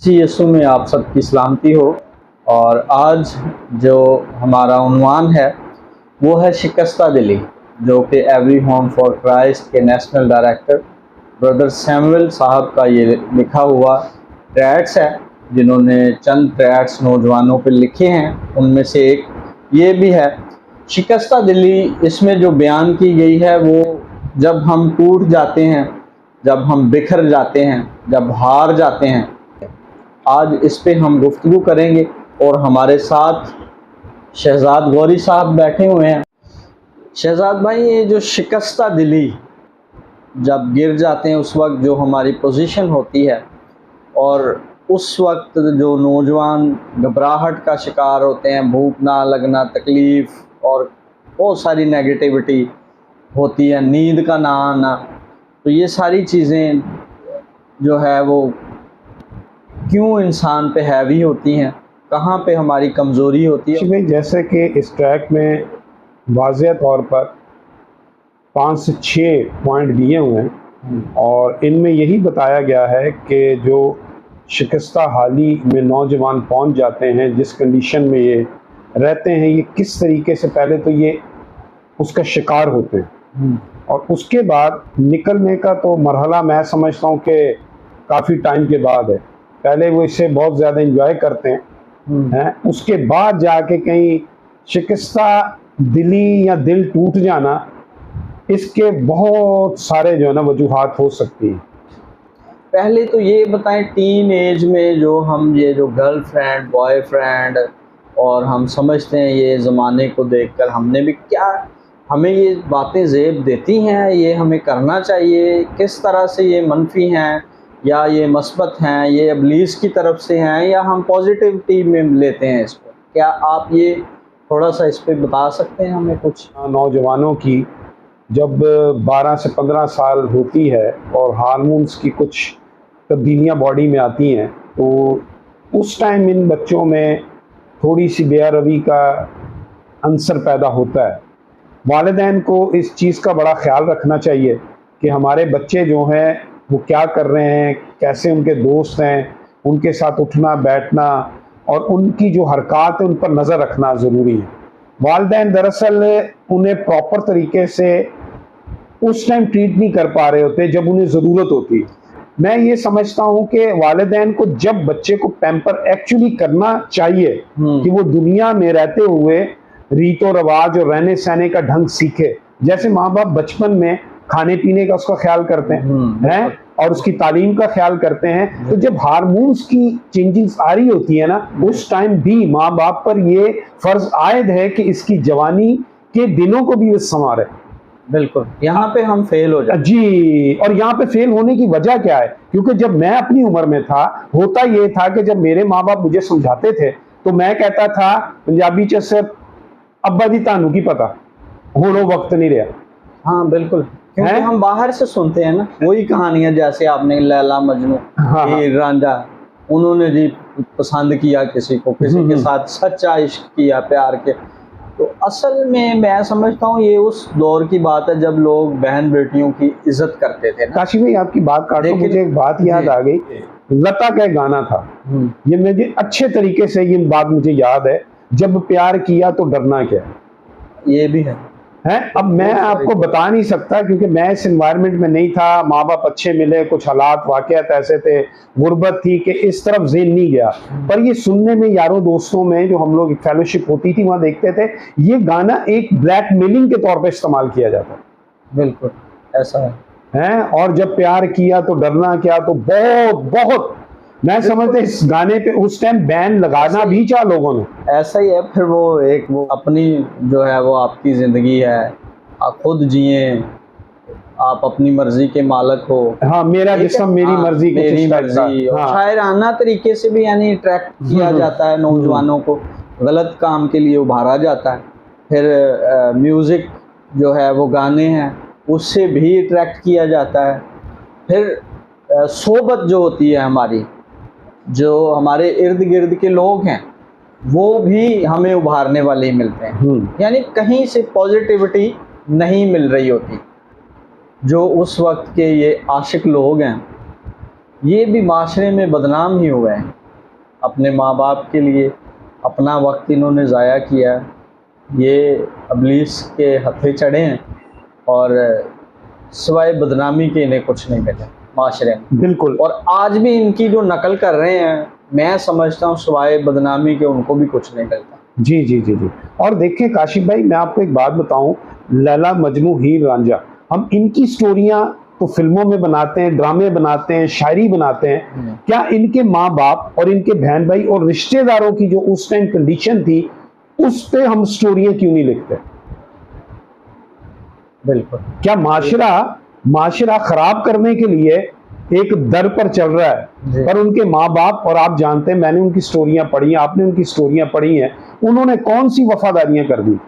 यीशु में आप सबकी सलामती हो। और आज जो हमारा उन्वान है वो है शिकस्ता दिली, जो कि एवरी होम फॉर क्राइस्ट के नेशनल डायरेक्टर ब्रदर सैमुअल साहब का ये लिखा हुआ ट्रैट्स है, जिन्होंने चंद ट्रैट्स नौजवानों पर लिखे हैं। उनमें से एक ये भी है शिकस्ता दिली। इसमें जो बयान की गई है वो जब हम टूट जाते हैं, जब हम बिखर जाते हैं, जब हार जाते हैं। आज इस पे हम गुफ्तगू करेंगे और हमारे साथ शहजाद गौरी साहब बैठे हुए हैं। शहजाद भाई, ये जो शिकस्ता दिली, जब गिर जाते हैं उस वक्त जो हमारी पोजीशन होती है, और उस वक्त जो नौजवान घबराहट का शिकार होते हैं, भूख ना लगना, तकलीफ़ और बहुत सारी नेगेटिविटी होती है, नींद का ना आना, तो ये सारी चीज़ें जो है वो क्यों इंसान पे हैवी होती हैं, कहाँ पे हमारी कमज़ोरी होती है? भाई, जैसे कि इस ट्रैक में वाज़ेह तौर पर 5 से 6 पॉइंट दिए हुए हैं और इनमें यही बताया गया है कि जो शिकस्ता हाली में नौजवान पहुंच जाते हैं, जिस कंडीशन में ये रहते हैं, ये किस तरीके से पहले तो ये उसका शिकार होते हैं और उसके बाद निकलने का तो मरहला मैं समझता हूँ कि काफ़ी टाइम के बाद है। पहले वो इसे बहुत ज़्यादा एंजॉय करते हैं, उसके बाद जाके कहीं शिकस्ता दिली या दिल टूट जाना, इसके बहुत सारे जो है ना वजूहात हो सकती हैं। पहले तो ये बताएं, टीन एज में जो हम ये जो गर्लफ्रेंड बॉयफ्रेंड और हम समझते हैं, ये ज़माने को देखकर हमने भी क्या, हमें ये बातें ज़ेब देती हैं, ये हमें करना चाहिए, किस तरह से ये मनफी हैं या ये मस्बत हैं, ये इब्लीस की तरफ से हैं या हम पॉजिटिविटी में लेते हैं इसको? क्या आप ये थोड़ा सा इस पर बता सकते हैं हमें कुछ? नौजवानों की जब 12 से 15 साल होती है और हार्मोन्स की कुछ तब्दीलियां बॉडी में आती हैं, तो उस टाइम इन बच्चों में थोड़ी सी बेरहमी का अंसर पैदा होता है। वालिदैन को इस चीज़ का बड़ा ख्याल रखना चाहिए कि हमारे बच्चे जो हैं वो क्या कर रहे हैं, कैसे उनके दोस्त हैं, उनके साथ उठना बैठना और उनकी जो हरकत है उन पर नज़र रखना ज़रूरी है। वालिदैन दरअसल उन्हें प्रॉपर तरीके से उस टाइम ट्रीट नहीं कर पा रहे होते जब उन्हें ज़रूरत होती। मैं ये समझता हूँ कि वालिदैन को जब बच्चे को पैम्पर एक्चुअली करना चाहिए कि वो दुनिया में रहते हुए रीतो रवाज और रहने सहने का ढंग सीखे। जैसे माँ बाप बचपन में खाने पीने का उसका ख्याल करते हैं और उसकी तालीम का ख्याल करते हैं, तो जब हार्मोन्स की चेंजेस आ रही होती है ना, उस टाइम भी माँ बाप पर ये फर्ज आयद है कि इसकी जवानी के दिनों को भी वो संवारे। बिल्कुल, यहाँ पे हम फेल हो जाते जी। और यहाँ पे फेल होने की वजह क्या है? क्योंकि जब मैं अपनी उम्र में था, होता ये था कि जब मेरे माँ बाप मुझे समझाते थे तो मैं कहता था पंजाबी च सिर्फ अब्बा दी तानू की पता, हुण वो वक्त नहीं रहा। हाँ बिल्कुल, क्योंकि हम बाहर से सुनते हैं ना वही कहानियां, जैसे आपने लैला मजनू, हीर रांझा, उन्होंने जी पसंद किया किसी को, किसी के साथ सच्चा इश्क किया, प्यार के। तो असल में मैं समझता हूँ ये उस दौर की बात है जब लोग बहन बेटियों की इज्जत करते थे। काशी भाई, आपकी बात काटो, मुझे एक बात याद आ गई। लता का गाना था, ये मुझे अच्छे तरीके से ये बात मुझे याद है, जब प्यार किया तो डरना क्या। ये भी है। अब मैं आपको बता नहीं सकता क्योंकि मैं इस एनवायरनमेंट में नहीं था। माँ बाप अच्छे मिले, कुछ हालात वाकयात ऐसे थे, गुर्बत थी कि इस तरफ ज़हन नहीं गया। पर ये सुनने में, यारों दोस्तों में जो हम लोग फेलोशिप होती थी वहाँ देखते थे, ये गाना एक ब्लैकमेलिंग के तौर पे इस्तेमाल किया जाता। बिल्कुल ऐसा है। और जब प्यार किया तो डरना क्या, तो बहुत बहुत मैं समझते इस गाने पे उस टाइम बैन लगाना भी चाहा लोगों ने। ऐसा ही है। फिर वो अपनी जो है वो आपकी ज़िंदगी है, आप खुद जिए, आप अपनी मर्जी के मालक हो। हाँ, मेरा जिस्म मेरी मर्जी, मेरी मर्जी। हाँ। शायराना तरीके से भी यानी अट्रैक्ट किया जाता है नौजवानों को, गलत काम के लिए उभारा जाता है। फिर म्यूज़िक जो है वो गाने हैं, उससे भी अट्रैक्ट किया जाता है। फिर सोबत जो होती है हमारी, जो हमारे इर्द गिर्द के लोग हैं, वो भी हमें उभारने वाले ही मिलते हैं। यानी कहीं से पॉजिटिविटी नहीं मिल रही होती। जो उस वक्त के ये आशिक लोग हैं, ये भी माशरे में बदनाम ही हुए हैं। अपने माँ बाप के लिए अपना वक्त इन्होंने ज़ाया किया, ये इब्लीस के हथे चढ़े हैं और सिवाय बदनामी के इन्हें कुछ नहीं मिला माशरे में। बिल्कुल। और आज भी इनकी जो नकल कर रहे हैं, मैं समझता हूँ सिवाय बदनामी के उनको भी कुछ नहीं मिलता। जी जी जी जी। और देखिए काशिफ भाई, मैं आपको एक बात बताऊं, लैला मजनू हीर रांझा, हम इनकी स्टोरियां तो फिल्मों में बनाते हैं, ड्रामे बनाते हैं, शायरी बनाते हैं, क्या इनके माँ बाप और इनके बहन भाई और रिश्तेदारों की जो उस टाइम कंडीशन थी, उस पे हम स्टोरियां क्यों नहीं लिखते? बिल्कुल। क्या माशरा खराब करने के लिए एक दर पर चल रहा है, पर उनके माँ बाप, और आप जानते हैं, मैंने उनकी स्टोरियां पढ़ी हैं, आपने उनकी स्टोरियां पढ़ी हैं, उन्होंने कौन सी वफादारियां कर दी?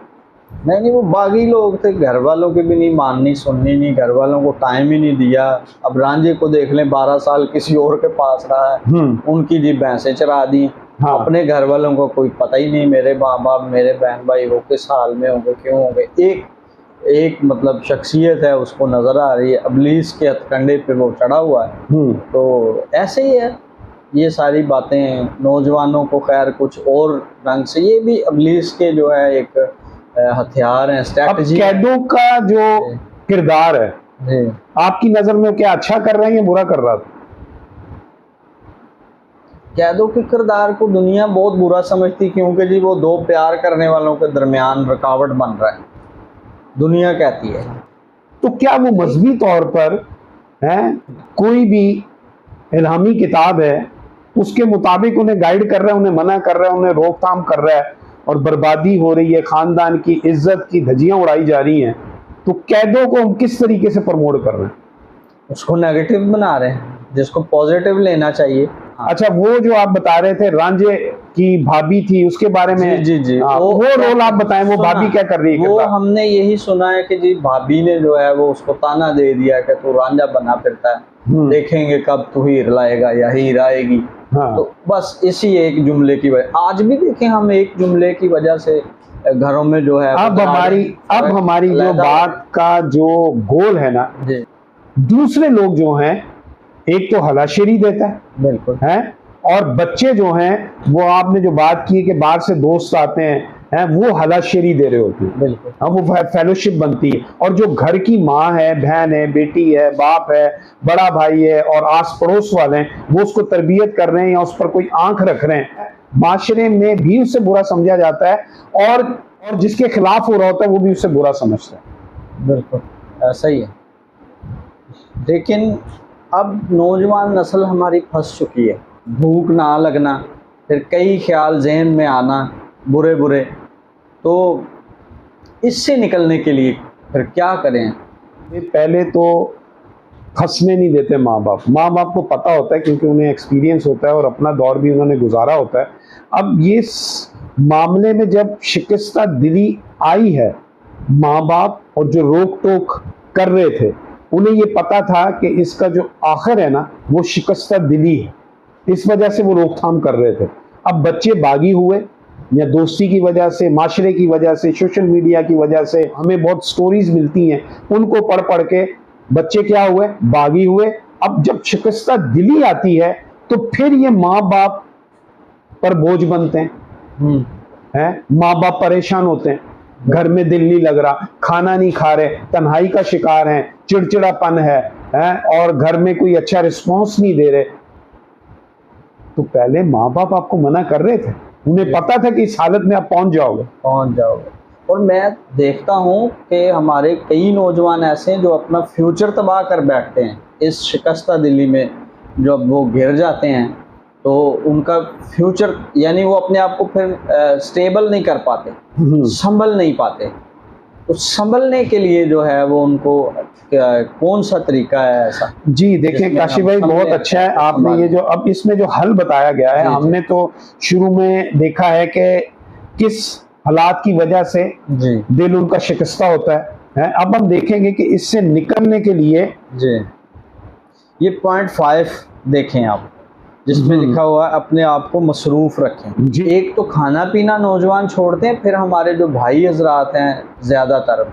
नहीं, वो बागी लोग थे, घर वालों की भी नहीं माननी सुननी, नहीं घर वालों को टाइम ही नहीं दिया। अब रांझे को देख लें, 12 साल किसी और के पास रहा है, उनकी जी भैंसें चरा दी। हाँ। अपने घर वालों को कोई पता ही नहीं, मेरे माँ बाप मेरे बहन भाई वो किस हाल में होंगे, क्यों होंगे। एक मतलब शख्सियत है, उसको नजर आ रही है, इब्लीस के हथकंडे पे वो चढ़ा हुआ है। तो ऐसे ही है ये सारी बातें नौजवानों को, खैर कुछ और रंग से, ये भी इब्लीस के जो है एक हथियार है, स्ट्रैटेजी। कैदों का जो किरदार है जी, आपकी नजर में क्या अच्छा कर रहे हैं या बुरा कर रहा था? कैदों के किरदार को दुनिया बहुत बुरा समझती, क्योंकि जी वो दो प्यार करने वालों के दरमियान रुकावट बन रहा है, दुनिया कहती है। तो क्या वो मजहबी तौर पर है, कोई भी इल्हामी किताब है, उसके मुताबिक उन्हें गाइड कर रहा है, उन्हें मना कर रहा है, उन्हें रोकथाम कर रहा है, और बर्बादी हो रही है, खानदान की इज्जत की धज्जियां उड़ाई जा रही हैं, तो कैदों को हम किस तरीके से प्रमोट कर रहे हैं? उसको नेगेटिव बना रहे हैं, जिसको पॉजिटिव लेना चाहिए। अच्छा, वो जो आप बता रहे थे रांझे की भाभी थी, उसके बारे में जी जी, वो रोल आप बताएं, वो भाभी क्या कर रही है? वो हमने यही सुना है कि जी भाभी ने जो है वो उसको ताना दे दिया कि तू रांझा बना फिरता है, देखेंगे कब तू हीर लाएगा या हीर आएगी। हाँ। तो बस इसी एक जुमले की वजह, आज भी देखें हम, एक जुमले की वजह से घरों में जो है अब हमारी जो बात का जो गोल है ना, दूसरे लोग जो हैं, एक तो हलाशेरी देता है, बिल्कुल है, और बच्चे जो हैं वो आपने जो बात की है कि बाहर से दोस्त आते हैं, वो हलाशेरी दे रहे होते हैं, बिल्कुल। हाँ, वो फेलोशिप बनती है, और जो घर की माँ है, बहन है, बेटी है, बाप है, बड़ा भाई है और आस पड़ोस वाले हैं, वो उसको तरबियत कर रहे हैं या उस पर कोई आंख रख रहे हैं, माशरे में भी उससे बुरा समझा जाता है, और जिसके खिलाफ हो रहा होता है वो भी उससे बुरा समझता है। बिल्कुल ऐसा ही है। लेकिन अब नौजवान नस्ल हमारी फंस चुकी है, भूख ना लगना, फिर कई ख्याल जहन में आना बुरे बुरे, तो इससे निकलने के लिए फिर क्या करें? पहले तो फंसने नहीं देते माँ बाप को पता होता है, क्योंकि उन्हें एक्सपीरियंस होता है और अपना दौर भी उन्होंने गुजारा होता है। अब ये मामले में जब शिकस्ता दिली आई है, माँ बाप और जो रोक टोक कर रहे थे, उन्हें ये पता था कि इसका जो आखिर है ना वो शिकस्ता दिली है, इस वजह से वो रोकथाम कर रहे थे। अब बच्चे बागी हुए, या दोस्ती की वजह से, माशरे की वजह से, सोशल मीडिया की वजह से हमें बहुत स्टोरीज मिलती हैं, उनको पढ़ पढ़ के बच्चे क्या हुए, बागी हुए। अब जब शिकस्ता दिली आती है तो फिर ये माँ बाप पर बोझ बनते हैं, माँ बाप परेशान होते हैं, घर में दिल नहीं लग रहा, खाना नहीं खा रहे, तन्हाई का शिकार हैं, चिड़चिड़ापन है, और घर में कोई अच्छा रिस्पॉन्स नहीं दे रहे। तो पहले माँ बाप आपको मना कर रहे थे, उन्हें पता था कि इस हालत में आप पहुंच जाओगे। और मैं देखता हूं कि हमारे कई नौजवान ऐसे हैं जो अपना फ्यूचर तबाह कर बैठते हैं इस शिकस्ता दिली में। जब वो गिर जाते हैं तो उनका फ्यूचर, यानी वो अपने आप को फिर स्टेबल नहीं कर पाते, संभल नहीं पाते। तो संभलने के लिए जो है वो उनको कौन सा तरीका है ऐसा? जी देखिए काशिफ भाई, बहुत अच्छा है आपने ये जो अब इसमें जो हल बताया गया है। हमने तो शुरू में देखा है कि किस हालात की वजह से दिल उनका शिकस्ता होता है। अब हम देखेंगे कि इससे निकलने के लिए ये पॉइंट 5 देखें आप, जिसमें लिखा हुआ है अपने आप को मसरूफ रखें। एक तो खाना पीना नौजवान छोड़ते हैं, फिर हमारे जो भाई हजरात हैं ज़्यादातर,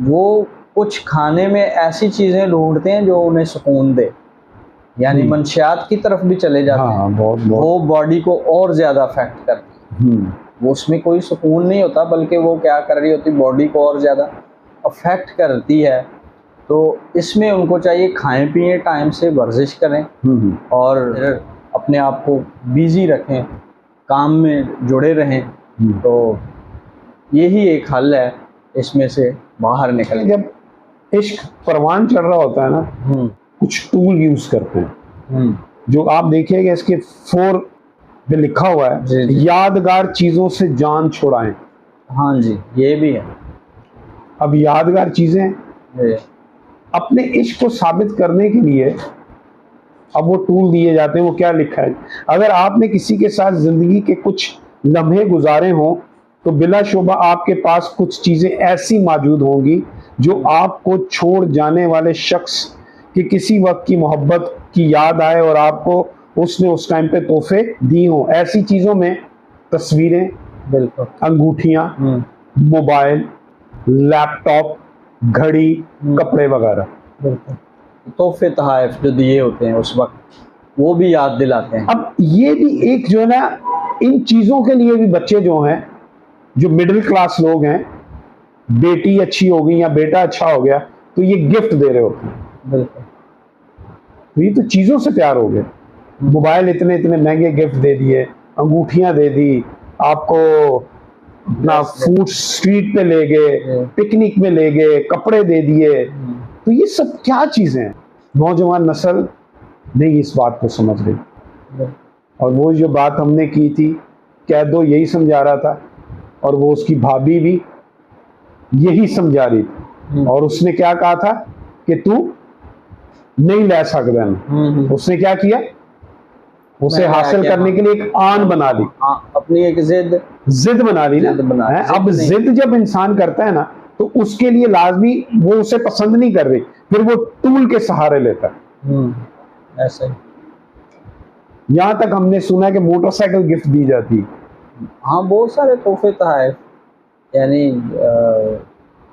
वो कुछ खाने में ऐसी चीज़ें ढूंढते हैं जो उन्हें सुकून दे। यानी मंशियात की तरफ भी चले जाते हैं। हाँ, बहुत बहुत। वो बॉडी को और ज़्यादा अफेक्ट करती है। वो उसमें कोई सुकून नहीं होता, बल्कि वो क्या कर रही होती, बॉडी को और ज़्यादा अफेक्ट करती है। तो इसमें उनको चाहिए खाएं पिएं, टाइम से वर्जिश करें और अपने आप को बिजी रखें, काम में जुड़े रहें। तो यही एक हल है इसमें से बाहर निकलने। जब इश्क परवान चढ़ रहा होता है ना, कुछ टूल यूज करते हैं जो आप देखिएगा इसके 4 पे लिखा हुआ है, जी। यादगार चीजों से जान छुड़ाएं। हाँ जी, ये भी है। अब यादगार चीजें अपने इश्क को साबित करने के लिए अब वो टूल दिए जाते हैं। वो क्या लिखा है, अगर आपने किसी के साथ जिंदगी के कुछ लम्हे गुजारे हों तो बिलाशुबा आपके पास कुछ चीजें ऐसी मौजूद होंगी जो आपको छोड़ जाने वाले शख्स की किसी वक्त की मोहब्बत की याद आए और आपको उसने उस टाइम पे तोहफे दी हों। ऐसी चीजों में तस्वीरें, बिल्कुल, अंगूठियां, मोबाइल, लैपटॉप, घड़ी, कपड़े वगैरह। बिल्कुल, तोहफे तोहफ़ जो दिए होते हैं उस वक्त, वो भी याद दिलाते हैं। अब ये भी एक जो है ना, इन चीजों के लिए भी बच्चे जो हैं, जो मिडिल क्लास लोग हैं, बेटी अच्छी हो गई या बेटा अच्छा हो गया तो ये गिफ्ट दे रहे होते हैं। बिल्कुल, तो ये तो चीजों से प्यार हो गया। मोबाइल इतने इतने महंगे गिफ्ट दे दिए, अंगूठियां दे दी, आपको अपना फूड स्ट्रीट पे ले गए, पिकनिक में ले गए, कपड़े दे दिए। तो ये सब क्या चीजें हैं? नौजवान नस्ल नहीं इस बात को समझ रही। और वो जो बात हमने की थी, कैदो यही समझा रहा था और वो उसकी भाभी भी यही समझा रही थी। और उसने क्या कहा था कि तू नहीं ले सकता है। उसने क्या किया, उसे हासिल करने के लिए एक आन बना ली, अपनी एक जिद बना ली ना। अब जिद जब इंसान करता है ना तो उसके लिए लाजमी वो उसे पसंद नहीं कर रही, फिर वो टूल के सहारे लेता है। ऐसा ही। यहां तक हमने सुना कि मोटरसाइकिल गिफ्ट दी जाती। हाँ, बहुत सारे तोहफे तोहफ़, यानी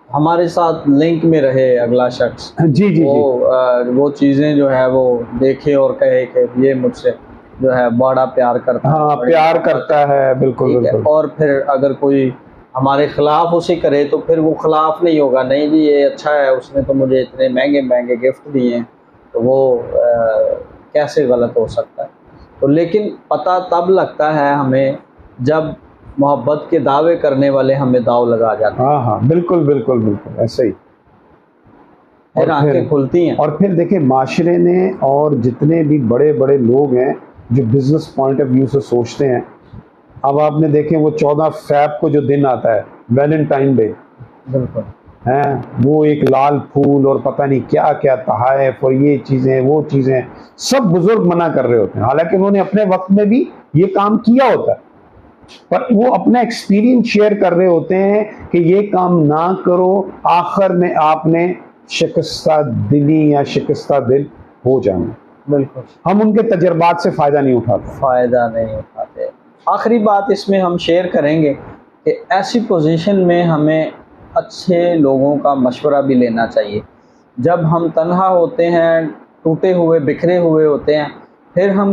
हमारे साथ लिंक में रहे अगला शख्स। जी जी वो चीज़ें जो है वो देखे और कहे कि ये मुझसे जो है बड़ा प्यार करता है। हाँ, प्यार करता है, बिल्कुल बिल्कुल। और फिर अगर कोई हमारे खिलाफ उसे करे तो फिर वो खिलाफ नहीं होगा, नहीं जी ये अच्छा है, उसने तो मुझे इतने महंगे महंगे गिफ्ट दिए हैं, तो वो कैसे गलत हो सकता है। तो लेकिन पता तब लगता है हमें जब मोहब्बत के दावे करने वाले हमें दाव लगा जाते हैं। हाँ, बिल्कुल बिल्कुल बिल्कुल ऐसे ही। फिर आंखें खुलती हैं। और फिर देखिए माशरे ने और जितने भी बड़े बड़े लोग हैं जो बिजनेस पॉइंट ऑफ व्यू से सोचते हैं, अब आपने देखें वो 14 फ़रवरी को जो दिन आता है, वैलेंटाइन डे, बिल्कुल है, वो एक लाल फूल और पता नहीं क्या क्या तहाइफ और ये चीज़ें वो चीज़ें सब बुजुर्ग मना कर रहे होते हैं। हालांकि उन्होंने अपने वक्त में भी ये काम किया होता है, पर वो अपना एक्सपीरियंस शेयर कर रहे होते हैं कि ये काम ना करो, आखिर में आपने शिकस्ता दिली या शिकस्ता दिल हो जाना। बिल्कुल, हम उनके तजर्बात से फ़ायदा नहीं उठाते। आखिरी बात इसमें हम शेयर करेंगे कि ऐसी पोजीशन में हमें अच्छे लोगों का मशवरा भी लेना चाहिए। जब हम तन्हा होते हैं, टूटे हुए बिखरे हुए होते हैं, फिर हम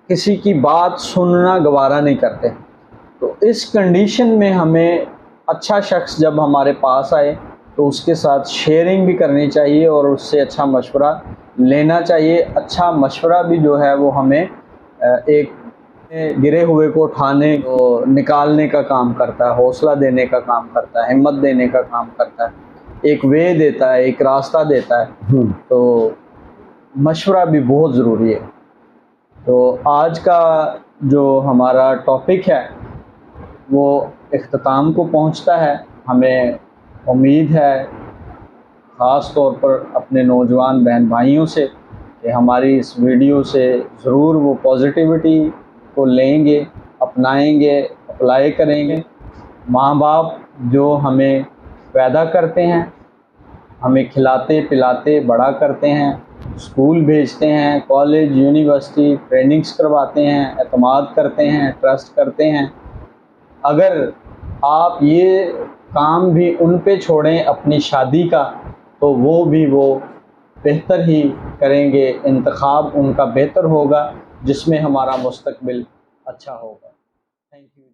किसी की बात सुनना गवारा नहीं करते। तो इस कंडीशन में हमें अच्छा शख्स जब हमारे पास आए तो उसके साथ शेयरिंग भी करनी चाहिए और उससे अच्छा मशवरा लेना चाहिए। अच्छा मशवरा भी जो है वो हमें एक गिरे हुए को उठाने को निकालने का काम करता है, हौसला देने का काम करता है, हिम्मत देने का काम करता है, एक वे देता है, एक रास्ता देता है। तो मशवरा भी बहुत ज़रूरी है। तो आज का जो हमारा टॉपिक है वो इख्तिताम को पहुंचता है। हमें उम्मीद है ख़ास तौर पर अपने नौजवान बहन भाइयों से कि हमारी इस वीडियो से ज़रूर वो पॉजिटिविटी को लेंगे, अपनाएंगे, अप्लाई करेंगे। माँ बाप जो हमें पैदा करते हैं, हमें खिलाते पिलाते बड़ा करते हैं, स्कूल भेजते हैं, कॉलेज यूनिवर्सिटी ट्रेनिंग्स करवाते हैं, एतमाद करते हैं, ट्रस्ट करते हैं, अगर आप ये काम भी उन पे छोड़ें अपनी शादी का, तो वो भी वो बेहतर ही करेंगे, इंतखाब उनका बेहतर होगा जिसमें हमारा मुस्तकबिल अच्छा होगा। Thank you.